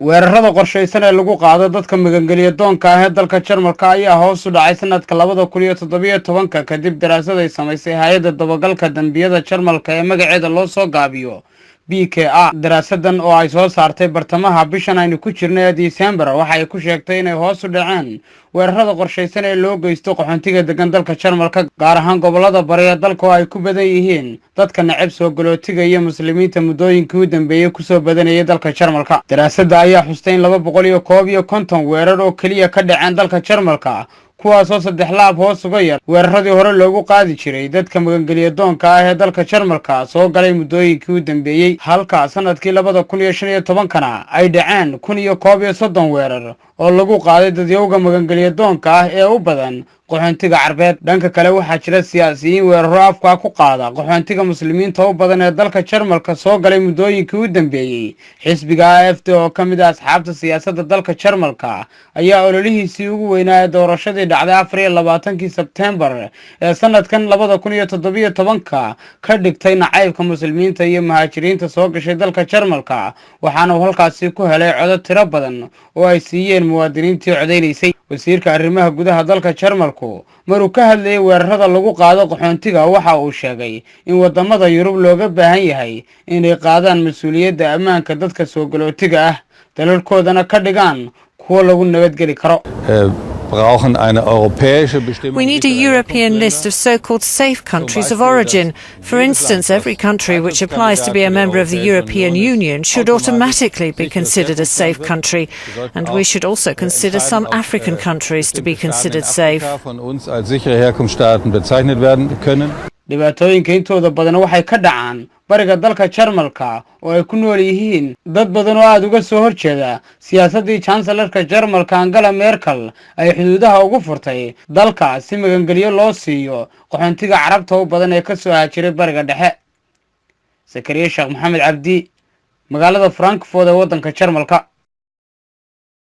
weerarada qorshaysan ee lagu qaado dadka magangeliya doonka ah ee dalka Jarmalka ayaa hoos u dhacay sanadka 2017 kadib daraasad ay samaysay hay'adda dabagalka dambiyada Jarmalka ee magaceeda loo soo gaabiyo BKA. daraasadan oo ay soo saartay bartamaha bishan aynu ku jirnay ee December waxa ay ku sheegtay inay hoos u dhaceen weerarada qorshaysan ee loo geysto qaxoontiga degan dalka Jarmalka gaar ahaan gobolada bari ee dalka oo ay ku badan yihiin dadka nacab soo galootiga iyo muslimiinta muddooyinkii u dambeeyay ku soo badanayay dalka Jarmalka. daraasada ayaa xustay in 251 weerar oo kaliya ka dhaceen dalka Jarmalka kuwaasoo 3 laab hoos uga yar weeraradii hore loogu qaadi jiray dadka magangeliya doonka ah ee dalka Jarmalka soo galay muddooyinkii u dambeeyay halka sanadkii 2015 ay dhaceen 131 weerar oo lagu qaaday dadyowga magangeliya doonka ah ee u badan qaxoontiga Carbeed. dhanka kale waxaa jira siyaasiyiin weeraro afka ku qaada qaxoontiga muslimiinta u badan ee dalka Jarmalka soo galay muddooyinkii u dambeeyay. xisbiga AfD oo kamid ah asxaabta siyaasadda dalka Jarmalka ayaa ololihiisii ugu weynaa ee doorashadii dhacday 24 Sebtembar ee sanadkan 2017 ka dhigtay nacaybka muslimiinta iyo muhaajiriinta soo gashay dalka Jarmalka waxaana uu halkaasi ku helay codad tiro badan oo ay siiyeen muwaadiniintii codeynaysay. wasiirka arrimaha gudaha dalka Jarmalku maruu ka hadlayay weerarada lagu qaado qaxoontiga waxa uu sheegay in wadamada Yurub looga baahan yahay inay qaadaan mas'uuliyadda ammaanka dadka soo galootiga ah dalalkoodana ka dhigaan kuwa lagu nabadgeli karo. We need a European list of so-called safe countries of origin. For instance, every country which applies to be a member of the European Union should automatically be considered a safe country, and we should also consider some African countries to be considered safe. dhibaatooyinka intooda badan waxay ka dhacaan bariga dalka Jarmalka oo ay ku nool yihiin dad badan oo aad uga soo horjeeda siyaasadii Chancellorka Jarmalka Angela Merkel ay xuduudaha ugu furtay dalka si magangeliyo loo siiyo qaxoontiga Carabta u badan ee ka soo haajiray bariga dhexe. Zakariya Sheekh Maxamed Cabdi, magaalada Frankfurt ee wadanka Jarmalka.